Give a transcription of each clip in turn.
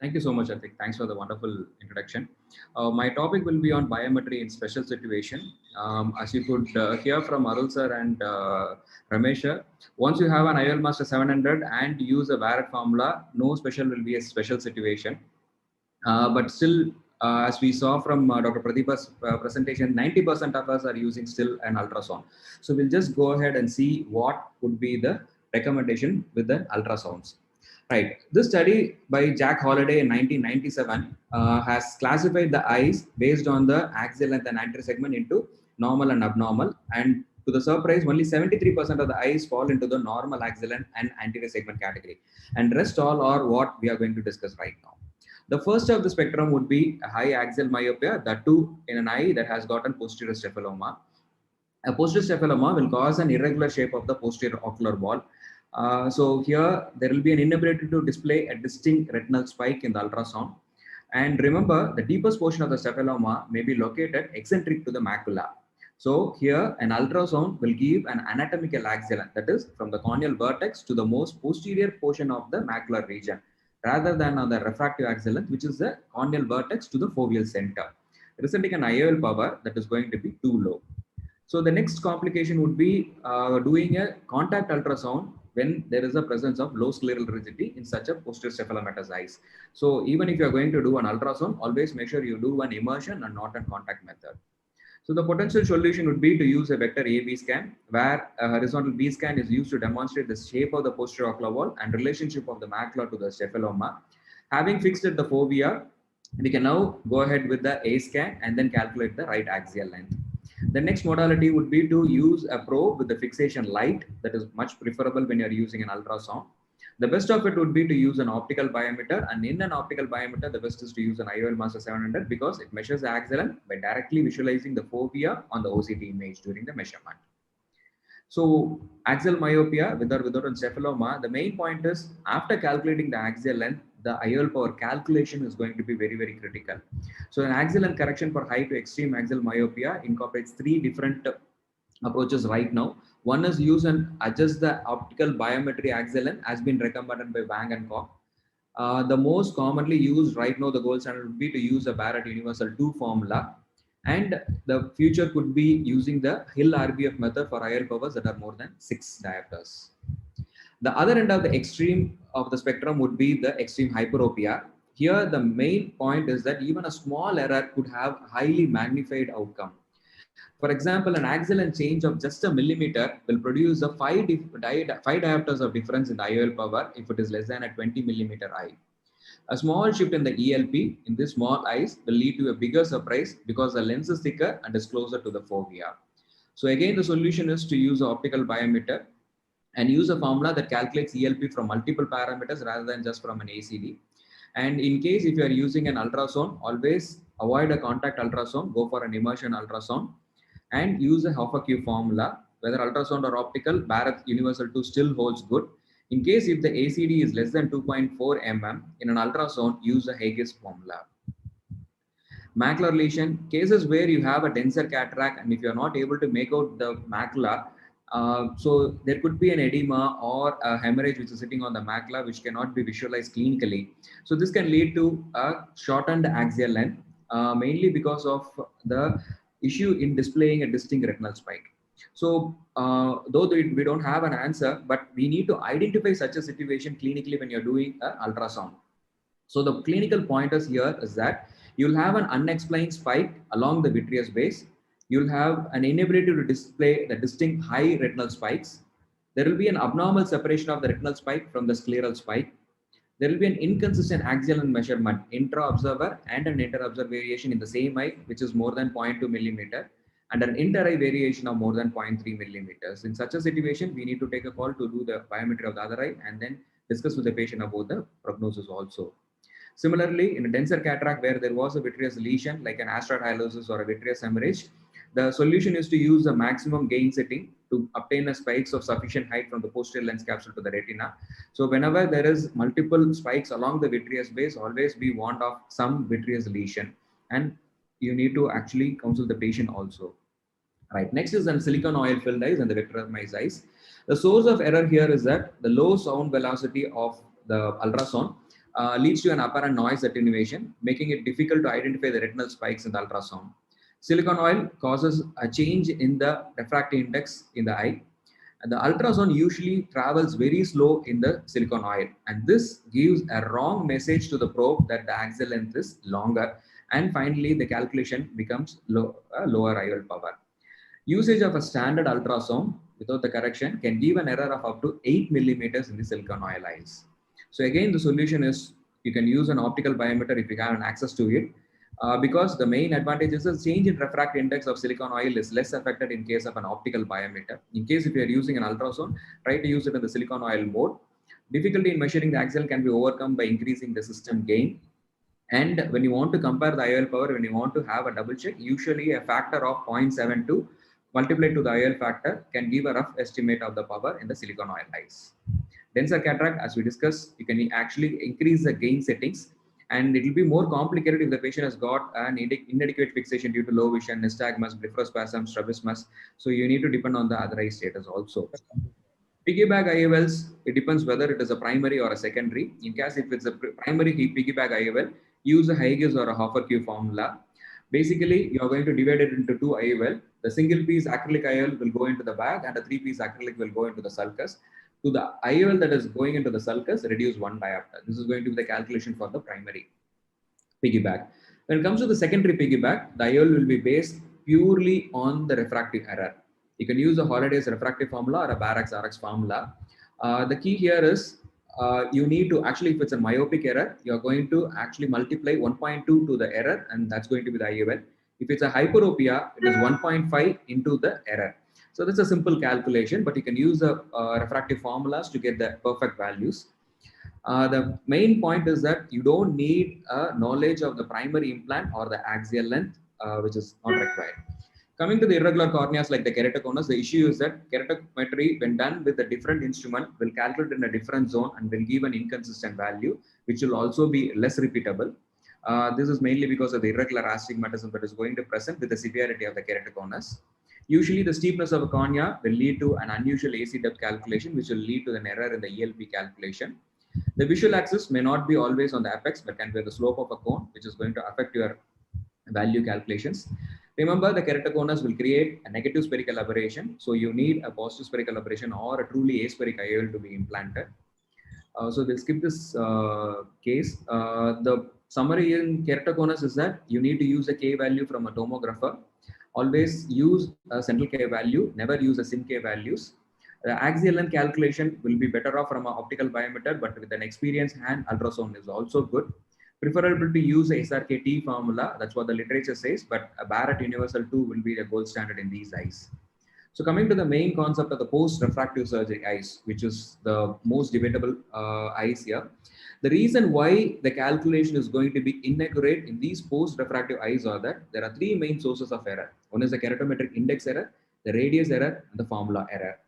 Thank you so much, Atik. Thanks for the wonderful introduction. My topic will be on biometry in special situation. As you could hear from Arul sir and Ramesh sir, once you have an IL Master 700 and use a Barrett formula, no special will be a special situation. But still, as we saw from Dr. Pradeepa's presentation, 90% of us are using still an ultrasound. So we'll just go ahead and see what would be the recommendation with the ultrasounds. Right. This study by Jack Holliday in 1997 has classified the eyes based on the axial length and anterior segment into normal and abnormal. And to the surprise, only 73% of the eyes fall into the normal axial length and anterior segment category. And rest all are what we are going to discuss right now. The first of the spectrum would be a high axial myopia, that too in an eye that has gotten posterior cephaloma. A posterior cephaloma will cause an irregular shape of the posterior ocular wall. So here there will be an inability to display a distinct retinal spike in the ultrasound. And remember, the deepest portion of the cephaloma may be located eccentric to the macula. So here an ultrasound will give an anatomical axial, that is from the corneal vertex to the most posterior portion of the macular region, rather than on the refractive axial length, which is the corneal vertex to the foveal center, resulting in IOL power that is going to be too low. So the next complication would be doing a contact ultrasound when there is a presence of low scleral rigidity in such a posterior cephalomatous eyes. So even if you are going to do an ultrasound, always make sure you do an immersion and not a contact method. So the potential solution would be to use a vector A-B scan, where a horizontal B scan is used to demonstrate the shape of the posterior ocular wall and relationship of the macula to the cephaloma. Having fixed at the fovea, we can now go ahead with the A scan and then calculate the right axial length. The next modality would be to use a probe with the fixation light. That is much preferable when you're using an ultrasound. The best of it would be to use an optical biometer, and in an optical biometer, the best is to use an IOL Master 700 because it measures the axial length by directly visualizing the fovea on the OCT image during the measurement. So axial myopia, with or without encephaloma, the main point is after calculating the axial length, the IOL power calculation is going to be very, very critical. So an axial length correction for high to extreme axial myopia incorporates three different approaches right now. One is use and adjust the optical biometry axial length as been recommended by Wang and Koch. The most commonly used right now, the gold standard would be to use a Barrett Universal 2 formula. And the future could be using the Hill RBF method for IOL powers that are more than 6 diopters. The other end of the extreme of the spectrum would be the extreme hyperopia. Here, the main point is that even a small error could have highly magnified outcome. For example, an axial length change of just a millimeter will produce a 5 diopters of difference in the IOL power if it is less than a 20 millimeter eye. A small shift in the ELP in this small eyes will lead to a bigger surprise because the lens is thicker and is closer to the fovea. So again, the solution is to use an optical biometer and use a formula that calculates ELP from multiple parameters rather than just from an ACD. And in case if you are using an ultrasound, always avoid a contact ultrasound, go for an immersion ultrasound and use a Hoffa-Q formula. Whether ultrasound or optical, Barrett Universal 2 still holds good. In case if the ACD is less than 2.4 mm, in an ultrasound, use a Haigis formula. Macular lesion, cases where you have a denser cataract and if you are not able to make out the macula, so there could be an edema or a hemorrhage which is sitting on the macula which cannot be visualized clinically. So this can lead to a shortened axial length, mainly because of the issue in displaying a distinct retinal spike. So though we don't have an answer, but we need to identify such a situation clinically when you're doing an ultrasound. So the clinical pointers here is that you'll have an unexplained spike along the vitreous base. You'll have an inability to display the distinct high retinal spikes. There will be an abnormal separation of the retinal spike from the scleral spike. There will be an inconsistent axial measurement, intra-observer and an inter-observer variation in the same eye, which is more than 0.2 millimeter, and an inter-eye variation of more than 0.3 millimeters. In such a situation, we need to take a call to do the biometry of the other eye and then discuss with the patient about the prognosis also. Similarly, in a denser cataract where there was a vitreous lesion like an asteroid hyalosis or a vitreous hemorrhage, the solution is to use a maximum gain setting to obtain a spikes of sufficient height from the posterior lens capsule to the retina. So whenever there is multiple spikes along the vitreous base, always be warned of some vitreous lesion, and you need to actually counsel the patient also. Right. Next is an silicone oil filled eyes and the vitreotomized eyes. The source of error here is that the low sound velocity of the ultrasound leads to an apparent noise attenuation, making it difficult to identify the retinal spikes in the ultrasound. Silicon oil causes a change in the refractive index in the eye. And the ultrasound usually travels very slow in the silicon oil, and this gives a wrong message to the probe that the axial length is longer, and finally the calculation becomes lower IOL power. Usage of a standard ultrasound without the correction can give an error of up to 8 millimeters in the silicon oil eyes. So again, the solution is you can use an optical biometer if you have an access to it, because the main advantage is the change in refractive index of silicon oil is less affected in case of an optical biometer. In case if you are using an ultrasound, try to use it in the silicon oil mode. Difficulty in measuring the axial can be overcome by increasing the system gain. And when you want to compare the IOL power, when you want to have a double check, usually a factor of 0.72 multiplied to the IOL factor can give a rough estimate of the power in the silicon oil eyes. Denser cataract, as we discussed, you can actually increase the gain settings, and it will be more complicated if the patient has got an inadequate fixation due to low vision, nystagmus, blepharospasm, strabismus. So you need to depend on the other eye status also. Piggyback IOLs, it depends whether it is a primary or a secondary. In case if it's a primary piggyback IOL, use a Huygens or a Hoffer-Q formula. Basically, you are going to divide it into two IOL. The single piece acrylic IOL will go into the bag, and the 3-piece acrylic will go into the sulcus. To the IOL that is going into the sulcus, reduce 1 diopter. This is going to be the calculation for the primary piggyback. When it comes to the secondary piggyback, the IOL will be based purely on the refractive error. You can use a Holliday's refractive formula or a Barrett's RX formula. The key here is you need to actually, if it's a myopic error, you're going to actually multiply 1.2 to the error, and that's going to be the IOL. If it's a hyperopia, it is 1.5 into the error. So that's a simple calculation, but you can use the refractive formulas to get the perfect values. The main point is that you don't need a knowledge of the primary implant or the axial length, which is not required. Coming to the irregular corneas like the keratoconus, the issue is that keratometry, when done with a different instrument, will calculate in a different zone and will give an inconsistent value, which will also be less repeatable. This is mainly because of the irregular astigmatism that is going to present with the severity of the keratoconus. Usually, the steepness of a cornea will lead to an unusual AC depth calculation, which will lead to an error in the ELP calculation. The visual axis may not be always on the apex, but can be the slope of a cone, which is going to affect your value calculations. Remember, the keratoconus will create a negative spherical aberration, so you need a positive spherical aberration or a truly aspheric IOL to be implanted. So we'll skip this case. The summary in keratoconus is that you need to use a K value from a tomographer. Always use a central K value, never use a sim K values. The axial length calculation will be better off from an optical biometer, but with an experienced hand, ultrasound is also good. Preferable to use a SRKT formula, that's what the literature says, but a Barrett Universal 2 will be the gold standard in these eyes. So coming to the main concept of the post-refractive surgery eyes, which is the most debatable eyes here. The reason why the calculation is going to be inaccurate in these post-refractive eyes are that there are three main sources of error. One is the keratometric index error, the radius error, and the formula error.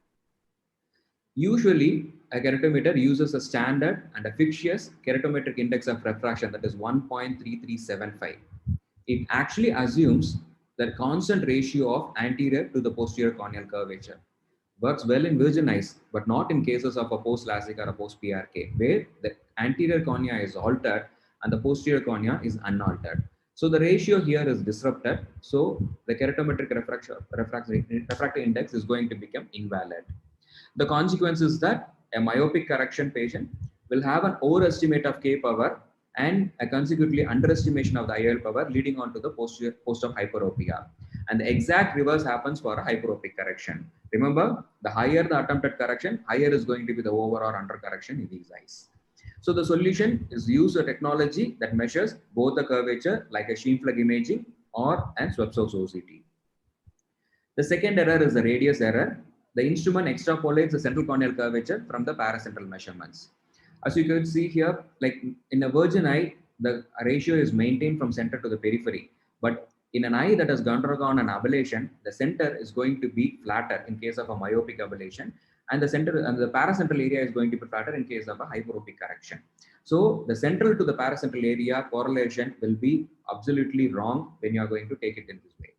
Usually, a keratometer uses a standard and a fictitious keratometric index of refraction, that is 1.3375. It actually assumes the constant ratio of anterior to the posterior corneal curvature. Works well in virgin eyes, but not in cases of a post-LASIK or a post-PRK, where the anterior cornea is altered and the posterior cornea is unaltered. So the ratio here is disrupted. So the keratometric refractive index is going to become invalid. The consequence is that a myopic correction patient will have an overestimate of K power and a consequently underestimation of the IOL power, leading on to the post of hyperopia. And the exact reverse happens for a hyperopic correction. Remember, the higher the attempted correction, higher is going to be the over or under correction in these eyes. So the solution is use a technology that measures both the curvature, like a Scheimpflug imaging or an Swepso's OCT. The second error is the radius error. The instrument extrapolates the central corneal curvature from the paracentral measurements. As you can see here, like in a virgin eye, the ratio is maintained from center to the periphery. But in an eye that has undergone an ablation, the center is going to be flatter in case of a myopic ablation, and the center and the paracentral area is going to be flatter in case of a hyperopic correction. So the central to the paracentral area correlation will be absolutely wrong when you are going to take it in this way.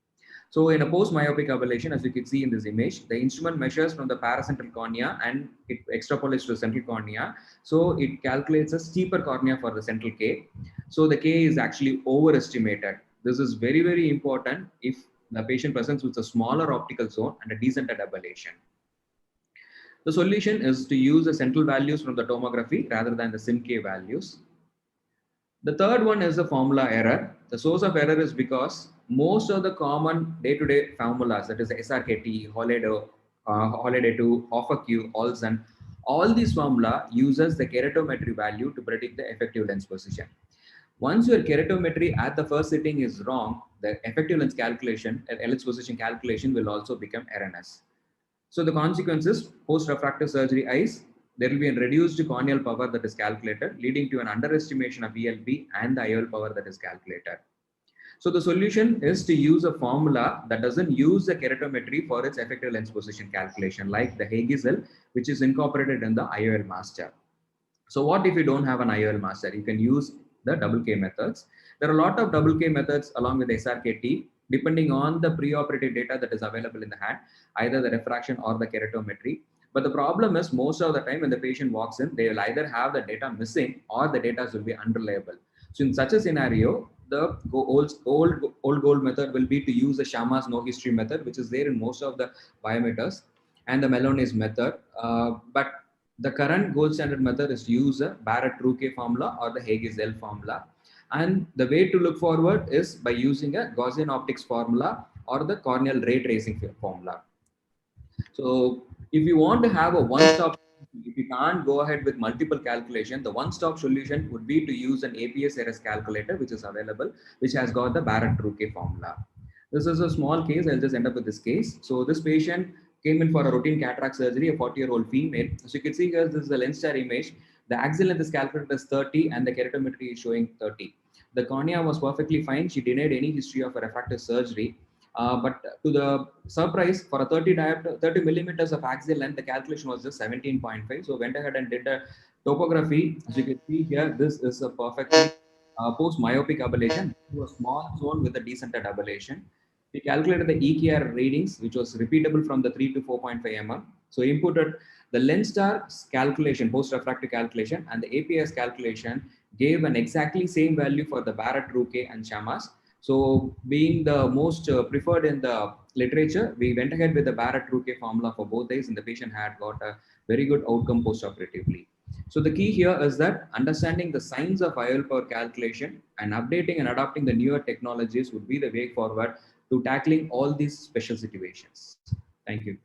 So in a post-myopic ablation, as you can see in this image, the instrument measures from the paracentral cornea and it extrapolates to the central cornea. So it calculates a steeper cornea for the central K. So the K is actually overestimated. This is very, very important if the patient presents with a smaller optical zone and a decentered ablation. The solution is to use the central values from the tomography rather than the SIM-K values. The third one is the formula error. The source of error is because most of the common day-to-day formulas, that is SRKT, Holiday 2, Hoffa-Q, Olsen, all these formula uses the keratometry value to predict the effective lens position. Once your keratometry at the first sitting is wrong, the effective lens calculation, lens position calculation will also become erroneous. So the consequences, post-refractive surgery eyes, there will be a reduced corneal power that is calculated, leading to an underestimation of ELP and the IOL power that is calculated. So the solution is to use a formula that doesn't use the keratometry for its effective lens position calculation, like the Haigizell, which is incorporated in the IOL master. So what if you don't have an IOL master? You can use the double K methods. There are a lot of double K methods along with SRKT, depending on the preoperative data that is available in the hand, either the refraction or the keratometry. But the problem is most of the time when the patient walks in, they will either have the data missing or the data will be unreliable. So in such a scenario, the old gold method will be to use the Sharma's no history method, which is there in most of the biometers, and the Melones method. But the current gold standard method is to use the Barrett-Ruque formula or the Haigizell formula. And the way to look forward is by using a Gaussian optics formula or the corneal ray tracing formula. So if you want to have a one-stop, if you can't go ahead with multiple calculation, the one-stop solution would be to use an APS-RS calculator, which is available, which has got the Barrett-Ruque formula. This is a small case. I'll just end up with this case. So this patient came in for a routine cataract surgery, a 40-year-old female. So you can see here, this is a lens star image. The axial length is calculated as 30 and the keratometry is showing 30. The cornea was perfectly fine. She denied any history of a refractive surgery. But to the surprise, for a 30 millimeters of axial length, the calculation was just 17.5. So went ahead and did a topography. As you can see here, this is a perfectly post-myopic ablation to a small zone with a decentered ablation. We calculated the EKR readings, which was repeatable from the 3 to 4.5 mm. So inputted the lens star calculation, post-refractive calculation, and the APS calculation gave an exactly same value for the Barrett-Ruque and Sharma's. So being the most preferred in the literature, we went ahead with the Barrett-Ruque formula for both eyes, and the patient had got a very good outcome post-operatively. So the key here is that understanding the signs of IOL power calculation and updating and adopting the newer technologies would be the way forward to tackling all these special situations. Thank you.